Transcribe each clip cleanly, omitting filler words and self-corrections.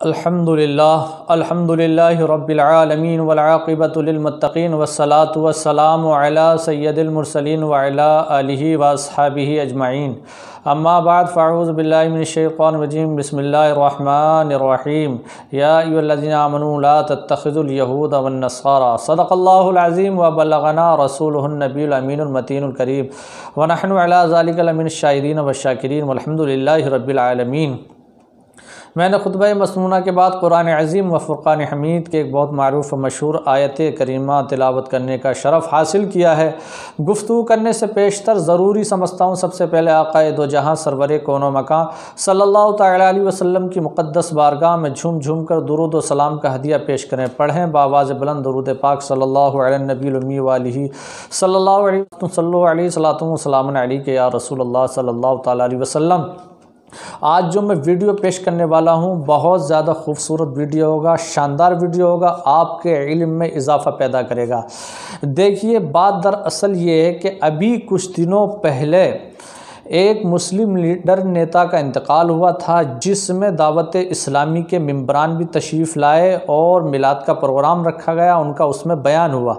الحمدللہ رب العالمین والعاقبۃ للمتقین والصلاة والسلام علی سید المرسلین وعلی آلہ واصحابہ اجمعین، اما بعد فاعوذ باللہ من الشیطان الرجیم، بسم اللہ الرحمن الرحیم، یا ایھا الذین آمنوا لا تتخذوا اليہود والنصارى، صدق اللہ العظیم وبلغنا رسولہ النبی الامین المتین الکریم، ونحن علی ذلک لمن الشاہدین والشاکرین والحمدللہ رب العالمین۔ میں نے خطبہ مسنونہ کے بعد قرآن عظیم و فرقان حمید کے ایک بہت معروف و مشہور آیت کریمہ تلاوت کرنے کا شرف حاصل کیا ہے۔ گفتگو کرنے سے پیشتر ضروری سمجھتا ہوں سب سے پہلے آقا دو جہاں سرور کون و مکان صلی اللہ تعالیٰ علیہ وسلم کی مقدس بارگاہ میں جھوم جھوم کر درود و سلام کا ہدیہ پیش کریں، پڑھیں بآواز بلند درود پاک صلی اللہ علیہ النبی الامی والہ صلی اللہ علیہ وسلم، صلی اللہ علیہ صلاۃ و سلام علیک یا رسول اللہ صلی اللہ تعالیٰ علیہ وسلم۔ آج جو میں ویڈیو پیش کرنے والا ہوں بہت زیادہ خوبصورت ویڈیو ہوگا، شاندار ویڈیو ہوگا، آپ کے علم میں اضافہ پیدا کرے گا۔ دیکھیے، بات دراصل یہ ہے کہ ابھی کچھ دنوں پہلے ایک مسلم لیڈر نیتا کا انتقال ہوا تھا، جس میں دعوت اسلامی کے ممبران بھی تشریف لائے اور میلاد کا پروگرام رکھا گیا، ان کا اس میں بیان ہوا،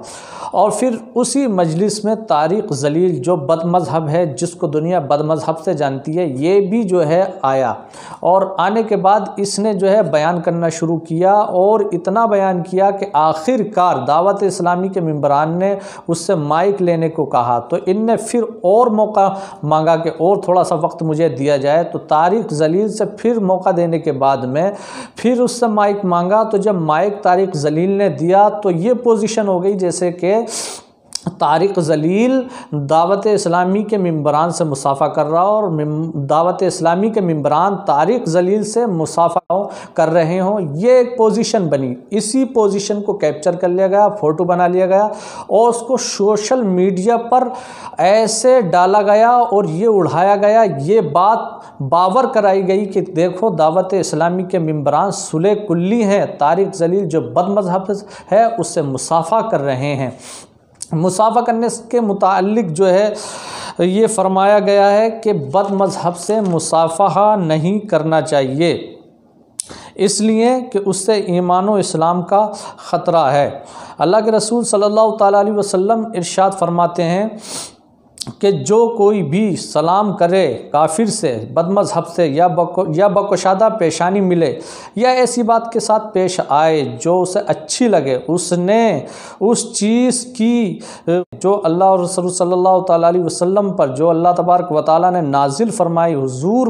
اور پھر اسی مجلس میں طارق جلیل جو بد مذہب ہے، جس کو دنیا بد مذہب سے جانتی ہے، یہ بھی جو ہے آیا، اور آنے کے بعد اس نے جو ہے بیان کرنا شروع کیا، اور اتنا بیان کیا کہ آخر کار دعوت اسلامی کے ممبران نے اس سے مائک لینے کو کہا، تو ان نے پھر اور موقع مانگا کہ اور تھوڑا سا وقت مجھے دیا جائے، تو طارق جلیل سے پھر موقع دینے کے بعد میں پھر اس سے مائک مانگا، تو جب مائک طارق جلیل نے دیا تو یہ پوزیشن ہو گئی جیسے کہ طارق جلیل دعوت اسلامی کے ممبران سے مصافحہ کر رہا اور دعوت اسلامی کے ممبران طارق جلیل سے مصافحہ کر رہے ہوں، یہ ایک پوزیشن بنی۔ اسی پوزیشن کو کیپچر کر لیا گیا، فوٹو بنا لیا گیا، اور اس کو سوشل میڈیا پر ایسے ڈالا گیا اور یہ اڑایا گیا، یہ بات باور کرائی گئی کہ دیکھو دعوت اسلامی کے ممبران صلح کلی ہیں، طارق جلیل جو بد مذہب ہے اس سے مصافحہ کر رہے ہیں۔ مصافحہ کرنے کے متعلق جو ہے یہ فرمایا گیا ہے کہ بد مذہب سے مصافحہ نہیں کرنا چاہیے، اس لیے کہ اس سے ایمان و اسلام کا خطرہ ہے۔ اللہ کے رسول صلی اللہ تعالیٰ علیہ وسلم ارشاد فرماتے ہیں کہ جو کوئی بھی سلام کرے کافر سے، بد مذہب سے، یا بکشادہ پیشانی ملے یا ایسی بات کے ساتھ پیش آئے جو اسے اچھی لگے، اس نے اس چیز کی جو اللہ اور رسول صلی اللہ تعالیٰ علیہ وسلم پر، جو اللہ تبارک و تعالیٰ نے نازل فرمائی حضور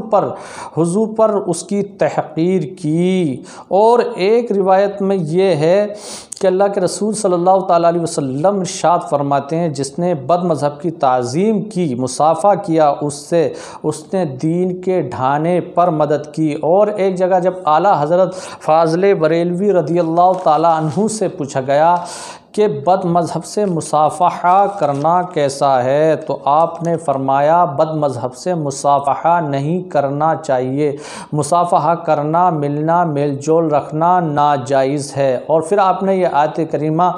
پر اس کی تحقیر کی۔ اور ایک روایت میں یہ ہے کہ اللہ کے رسول صلی اللہ تعالیٰ علیہ وسلم ارشاد فرماتے ہیں جس نے بد مذہب کی تعظیم کی، مصافحہ کیا، اس نے دین کے ڈھانے پر مدد کی۔ اور ایک جگہ جب اعلیٰ حضرت فاضل بریلوی رضی اللہ تعالیٰ عنہ سے پوچھا گیا کہ بد مذہب سے مصافحہ کرنا کیسا ہے، تو آپ نے فرمایا بد مذہب سے مصافحہ نہیں کرنا چاہیے، مصافحہ کرنا، ملنا، میل جول رکھنا ناجائز ہے۔ اور پھر آپ نے یہ آیت کریمہ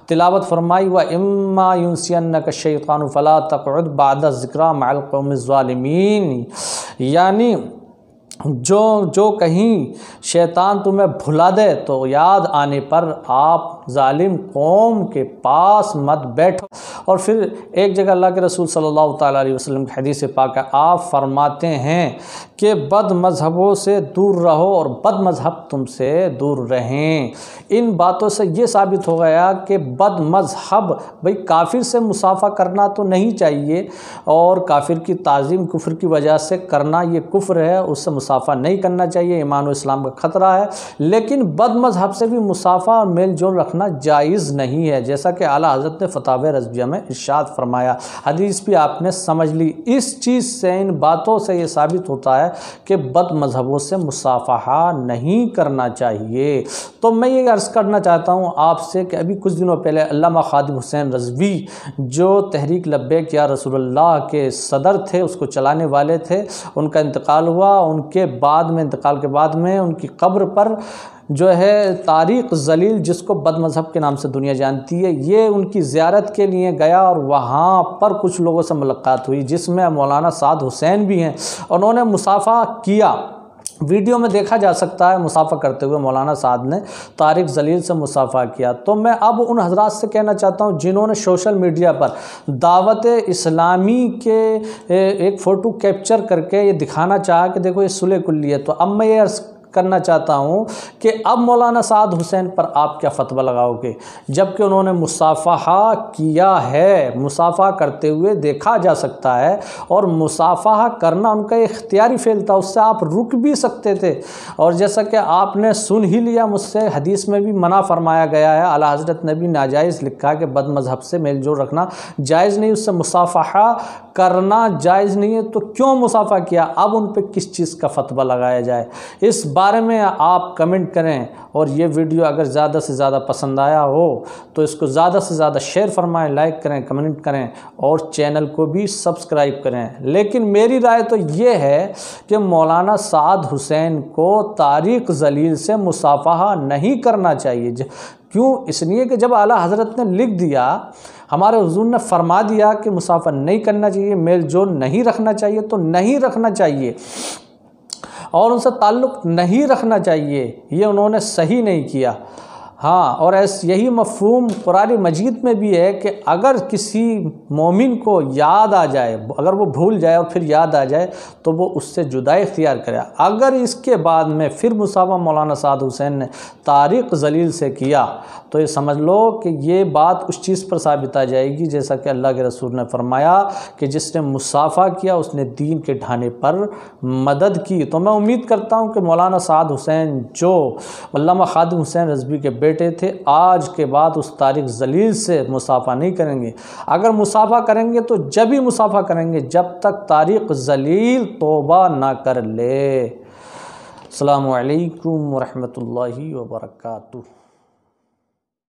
تلاوت فرمائی وَإِمَّا يُنْسِيَنَّكَ الشَّيْطَانُ فَلَا تَقْعُدْ بَعْدَ الذِّكْرَىٰ مَعَ الْقَوْمِ الظَّالِمِينَ، یعنی جو کہیں شیطان تمہیں بھلا دے تو یاد آنے پر آپ ظالم قوم کے پاس مت بیٹھو۔ اور پھر ایک جگہ اللہ کے رسول صلی اللہ تعالیٰ علیہ وسلم کی حدیث پاک ہے، آپ فرماتے ہیں کہ بد مذہبوں سے دور رہو اور بد مذہب تم سے دور رہیں۔ ان باتوں سے یہ ثابت ہو گیا کہ بد مذہب بھئی کافر سے مصافحہ کرنا تو نہیں چاہیے، اور کافر کی تعظیم کفر کی وجہ سے کرنا یہ کفر ہے، اس سے مصافحہ نہیں کرنا چاہیے، ایمان و اسلام کا خطرہ ہے۔ لیکن بد مذہب سے بھی مصافحہ اور میل جول رکھنا جائز نہیں ہے، جیسا کہ اعلیٰ حضرت نے فتاوی رضویہ میں ارشاد فرمایا۔ حدیث بھی آپ نے سمجھ لی۔ اس چیز سے، ان باتوں سے یہ ثابت ہوتا ہے کہ بد مذہبوں سے مصافحہ نہیں کرنا چاہیے۔ تو میں یہ عرض کرنا چاہتا ہوں آپ سے کہ ابھی کچھ دنوں پہلے علامہ خادم حسین رضوی جو تحریک لبیک یا رسول اللہ کے صدر تھے، اس کو چلانے والے تھے، ان کا انتقال ہوا۔ ان کے بعد میں، انتقال کے بعد میں، ان کی قبر پر جو ہے طارق جلیل، جس کو بد مذہب کے نام سے دنیا جانتی ہے، یہ ان کی زیارت کے لیے گیا، اور وہاں پر کچھ لوگوں سے ملاقات ہوئی جس میں مولانا سعد حسین بھی ہیں۔ انہوں نے مصافحہ کیا، ویڈیو میں دیکھا جا سکتا ہے مصافحہ کرتے ہوئے مولانا سعد نے طارق ذلیل سے مصافحہ کیا۔ تو میں اب ان حضرات سے کہنا چاہتا ہوں جنہوں نے سوشل میڈیا پر دعوت اسلامی کے ایک فوٹو کیپچر کر کے یہ دکھانا چاہا کہ دیکھو یہ صلح کلی ہے، تو اب میں یہ عرض کرنا چاہتا ہوں کہ اب مولانا سعد حسین پر آپ کیا فتویٰ لگاؤ گے، جبکہ انہوں نے مصافحہ کیا ہے، مصافحہ کرتے ہوئے دیکھا جا سکتا ہے، اور مصافحہ کرنا ان کا اختیاری فعل تھا، اس سے آپ رک بھی سکتے تھے، اور جیسا کہ آپ نے سن ہی لیا مجھ سے، حدیث میں بھی منع فرمایا گیا ہے، اعلیٰ حضرت نے بھی ناجائز لکھا ہے کہ بد مذہب سے میل جول رکھنا جائز نہیں، اس سے مصافحہ کرنا جائز نہیں ہے، تو کیوں مصافحہ کیا؟ اب ان پہ کس چیز کا فتویٰ لگایا جائے، اس بارے میں آپ کمنٹ کریں، اور یہ ویڈیو اگر زیادہ سے زیادہ پسند آیا ہو تو اس کو زیادہ سے زیادہ شیئر فرمائیں، لائک کریں، کمنٹ کریں، اور چینل کو بھی سبسکرائب کریں۔ لیکن میری رائے تو یہ ہے کہ مولانا سعد حسین کو طارق ذلیل سے مصافحہ نہیں کرنا چاہیے۔ کیوں؟ اس لیے کہ جب اعلیٰ حضرت نے لکھ دیا، ہمارے حضور نے فرما دیا کہ مصافحہ نہیں کرنا چاہیے، میل جول نہیں رکھنا چاہیے، تو نہیں رکھنا چاہیے، اور ان سے تعلق نہیں رکھنا چاہیے، یہ انہوں نے صحیح نہیں کیا۔ ہاں، اور یہی مفہوم قرآن مجید میں بھی ہے کہ اگر کسی مومن کو یاد آ جائے، اگر وہ بھول جائے اور پھر یاد آ جائے تو وہ اس سے جدائی اختیار کرے۔ اگر اس کے بعد میں پھر مصافحہ مولانا سعد حسین نے طارق ذلیل سے کیا تو یہ سمجھ لو کہ یہ بات اس چیز پر ثابت آ جائے گی جیسا کہ اللہ کے رسول نے فرمایا کہ جس نے مصافحہ کیا اس نے دین کے ڈھانے پر مدد کی۔ تو میں امید کرتا ہوں کہ مولانا سعد حسین جو علامہ خادم حسین رضوی کے بیٹے تھے، آج کے بعد اس طارق ذلیل سے مصافحہ نہیں کریں گے۔ اگر مصافحہ کریں گے تو جب ہی مصافحہ کریں گے جب تک طارق ذلیل توبہ نہ کر لے۔ السلام علیکم ورحمۃ اللہ وبرکاتہ۔